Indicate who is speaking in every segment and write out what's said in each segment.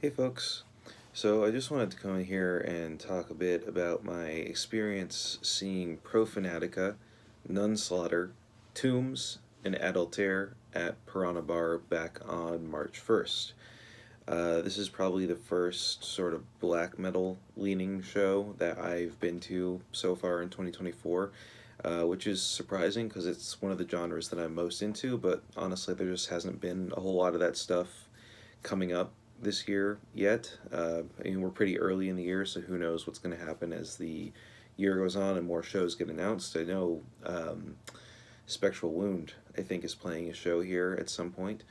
Speaker 1: Hey folks, so I just wanted to come in here and talk a bit about my experience seeing Profanatica, Nunslaughter, Tombs, and Adultere at Piranha Bar back on March 1st. This is probably the first sort of black metal leaning show that I've been to so far in 2024, which is surprising because it's one of the genres that I'm most into, but honestly, there just hasn't been a whole lot of that stuff coming up this year yet. We're pretty early in the year, so who knows what's going to happen as the year goes on and more shows get announced. I know Spectral Wound, I think, is playing a show here at some point,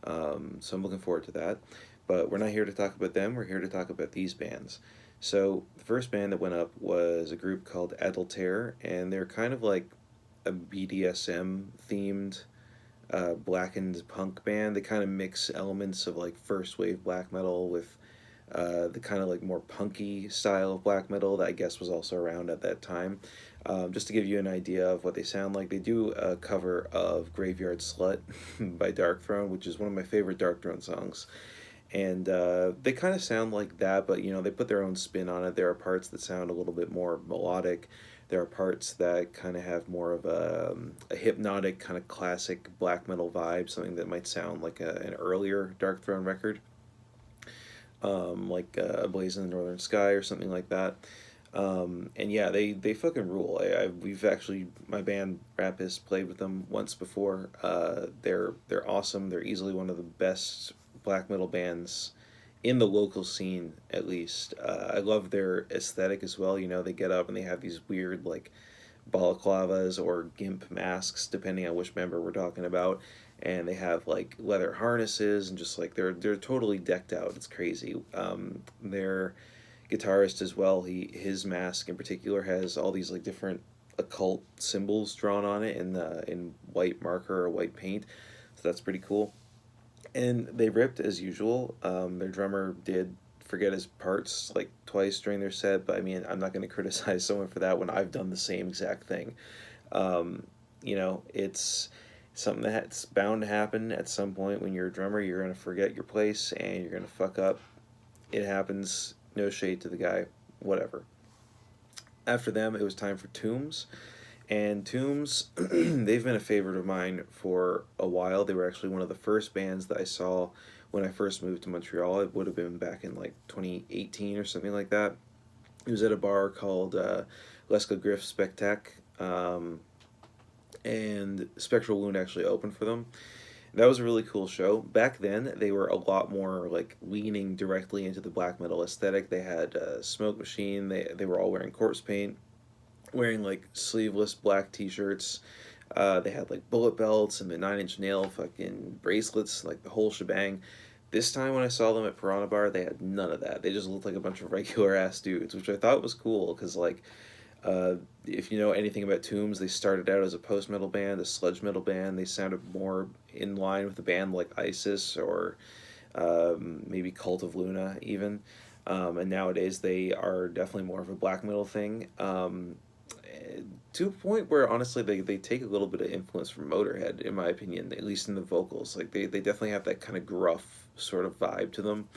Speaker 1: so I'm looking forward to that. But we're not here to talk about them, we're here to talk about these bands. So, the first band that went up was a group called Adultere, and they're kind of like a BDSM themed blackened punk band. They kind of mix elements of like first wave black metal with the kind of like more punky style of black metal that I guess was also around at that time. Just to give you an idea of what they sound like, they do a cover of Graveyard Slut by Dark Throne, which is one of my favorite Dark Throne songs. And they kind of sound like that, but they put their own spin on it. There are parts that sound a little bit more melodic. There are parts that kind of have more of a hypnotic kind of classic black metal vibe, something that might sound like an earlier Dark Throne record, like A Blaze in the Northern Sky or something like that. And yeah, they fucking rule. We've actually, my band Rapist played with them once before. They're awesome. They're easily one of the best black metal bands in the local scene, at least. I love their aesthetic as well. They get up and they have these weird like balaclavas or gimp masks, depending on which member we're talking about. And they have like leather harnesses and just like they're totally decked out. It's crazy. Their guitarist as well. His mask in particular has all these like different occult symbols drawn on it in white marker or white paint. So that's pretty cool. And they ripped as usual. Their drummer did forget his parts like twice during their set, but I mean, I'm not going to criticize someone for that when I've done the same exact thing. It's something that's bound to happen at some point when you're a drummer. You're going to forget your place and you're going to fuck up. It happens. No shade to the guy. Whatever. After them, it was time for Tombs. And Tombs, they've been a favorite of mine for a while. They were actually one of the first bands that I saw when I first moved to Montreal. It would have been back in like 2018 or something like that. It was at a bar called Leska Griff Spectac, and Spectral Wound actually opened for them. That was a really cool show. Back then, they were a lot more like leaning directly into the black metal aesthetic. They had a smoke machine. They were all wearing corpse paint, wearing like sleeveless black t-shirts. They had like bullet belts and the 9 Inch Nail fucking bracelets, like the whole shebang. This time when I saw them at Piranha Bar, they had none of that. They just looked like a bunch of regular ass dudes, which I thought was cool because like if you know anything about Tombs, they started out as a post metal band, a sludge metal band. They sounded more in line with a band like ISIS or maybe Cult of Luna even. And nowadays they are definitely more of a black metal thing. To a point where honestly they take a little bit of influence from Motorhead, in my opinion, at least in the vocals. Like they definitely have that kind of gruff sort of vibe to them.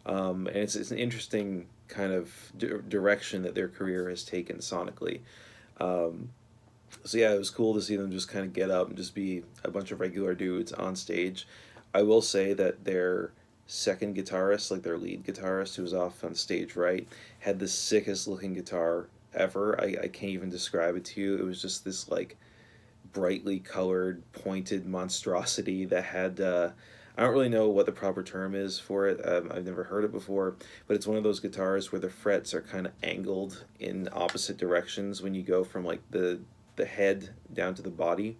Speaker 1: And it's an interesting kind of direction that their career has taken sonically. Um, so yeah, it was cool to see them just kind of get up and just be a bunch of regular dudes on stage. I will say that their second guitarist, like their lead guitarist, who was off on stage right, had the sickest looking guitar ever. I can't even describe it to you. It was just this like brightly colored pointed monstrosity that had I don't really know what the proper term is for it. I've never heard it before, but it's one of those guitars where the frets are kind of angled in opposite directions when you go from like the head down to the body.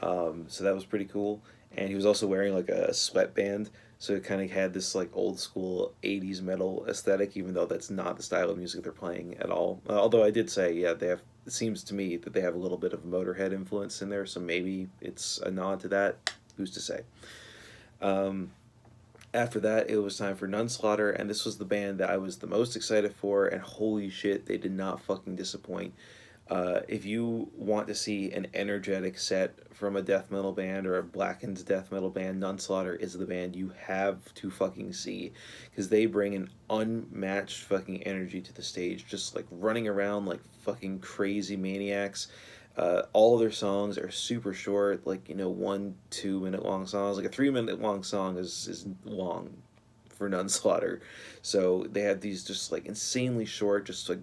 Speaker 1: So that was pretty cool. And he was also wearing like a sweatband, so it kind of had this like old school '80s metal aesthetic, even though that's not the style of music they're playing at all. Although I did say, yeah, they have. It seems to me that they have a little bit of Motorhead influence in there, so maybe it's a nod to that. Who's to say? Um, After that, it was time for Nunslaughter, and this was the band that I was the most excited for, and holy shit, they did not fucking disappoint. If you want to see an energetic set from a death metal band or a blackened death metal band, Nunslaughter is the band you have to fucking see, because they bring an unmatched fucking energy to the stage, just like running around like fucking crazy maniacs. All of their songs are super short, like, 1-2 minute long songs. Like a 3 minute long song is long for Nunslaughter. So they have these just like insanely short, just like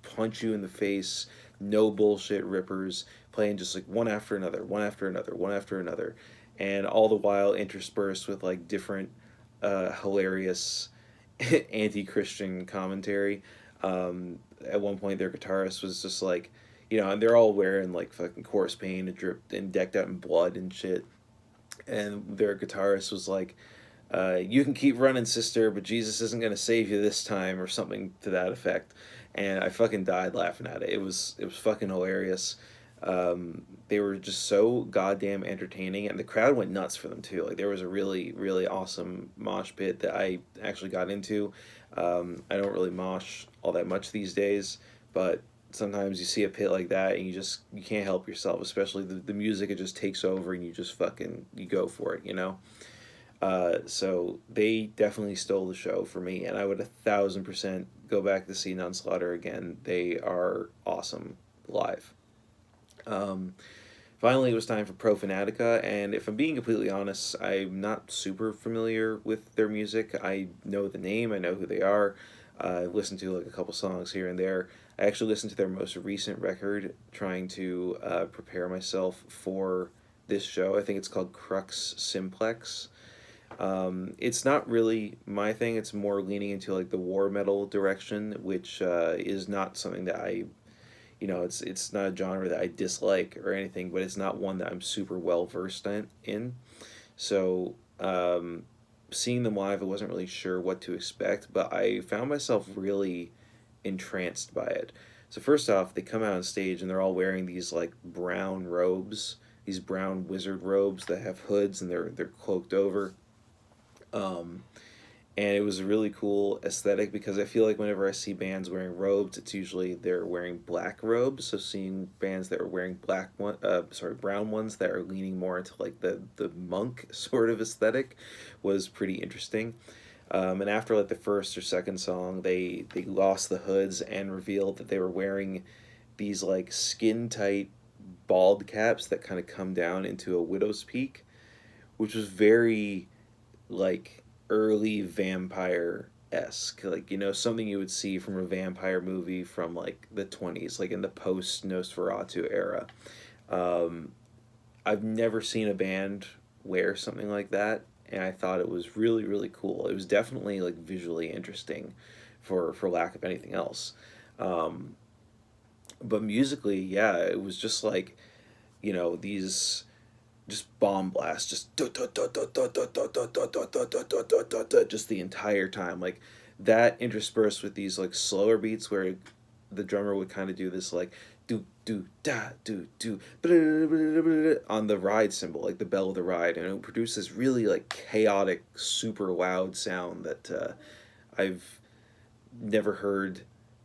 Speaker 1: punch you in the face, no bullshit rippers, playing just like one after another, one after another, one after another, and all the while interspersed with like different hilarious anti-Christian commentary. At one point, their guitarist was just like, and they're all wearing like fucking corpse paint and dripped and decked out in blood and shit. And their guitarist was like, "You can keep running, sister, but Jesus isn't gonna save you this time," or something to that effect. And I fucking died laughing at it. It was fucking hilarious. They were just so goddamn entertaining, and the crowd went nuts for them too. Like there was a really really awesome mosh pit that I actually got into. I don't really mosh all that much these days, but sometimes you see a pit like that and you can't help yourself, especially the music. It just takes over and you just fucking you go for it. So they definitely stole the show for me, and I would 1,000% go back to see Nunslaughter again. They are awesome live. Um, Finally, it was time for Profanatica, and if I'm being completely honest, I'm not super familiar with their music. I know the name, I know who they are. I've listened to like a couple songs here and there. I actually listened to their most recent record, trying to prepare myself for this show. I think it's called Crux Simplex. It's not really my thing. It's more leaning into like the war metal direction, which is not something that it's not a genre that I dislike or anything, but it's not one that I'm super well versed in. So seeing them live, I wasn't really sure what to expect, but I found myself really entranced by it. So first off, they come out on stage and they're all wearing these like brown robes, these brown wizard robes that have hoods and they're cloaked over. Um, and it was a really cool aesthetic because I feel like whenever I see bands wearing robes, it's usually they're wearing black robes. So seeing bands that are wearing brown ones that are leaning more into like the monk sort of aesthetic was pretty interesting. And after like the first or second song, they lost the hoods and revealed that they were wearing these like skin tight bald caps that kind of come down into a widow's peak, which was very like early vampire esque, like something you would see from a vampire movie from like the 20s, like in the post Nosferatu era. Um, I've never seen a band wear something like that, and I thought it was really really cool. It was definitely like visually interesting, for lack of anything else. Um, but musically, yeah, it was just like these just bomb blast, just just the entire time, like that interspersed with these like slower beats where the drummer would kind of do this like do do da do do on the ride cymbal, like the bell of the ride, and it produces really like chaotic, super loud sound that I've never heard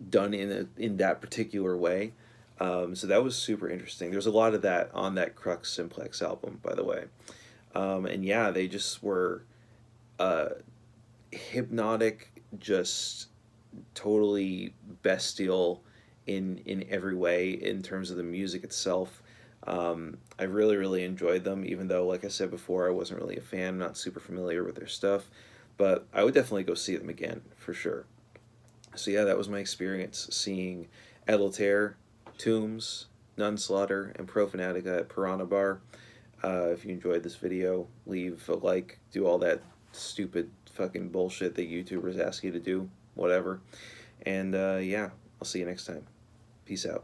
Speaker 1: done in that particular way. So that was super interesting. There's a lot of that on that Crux Simplex album, by the way. And yeah, they just were uh, hypnotic, just totally bestial in every way in terms of the music itself. I really really enjoyed them, even though, like I said before, I wasn't really a fan, not super familiar with their stuff. But I would definitely go see them again for sure. So yeah, that was my experience seeing Adultere, Tombs, Nunslaughter, and Profanatica at Piranha Bar. If you enjoyed this video, leave a like, do all that stupid fucking bullshit that YouTubers ask you to do, whatever. And yeah, I'll see you next time. Peace out.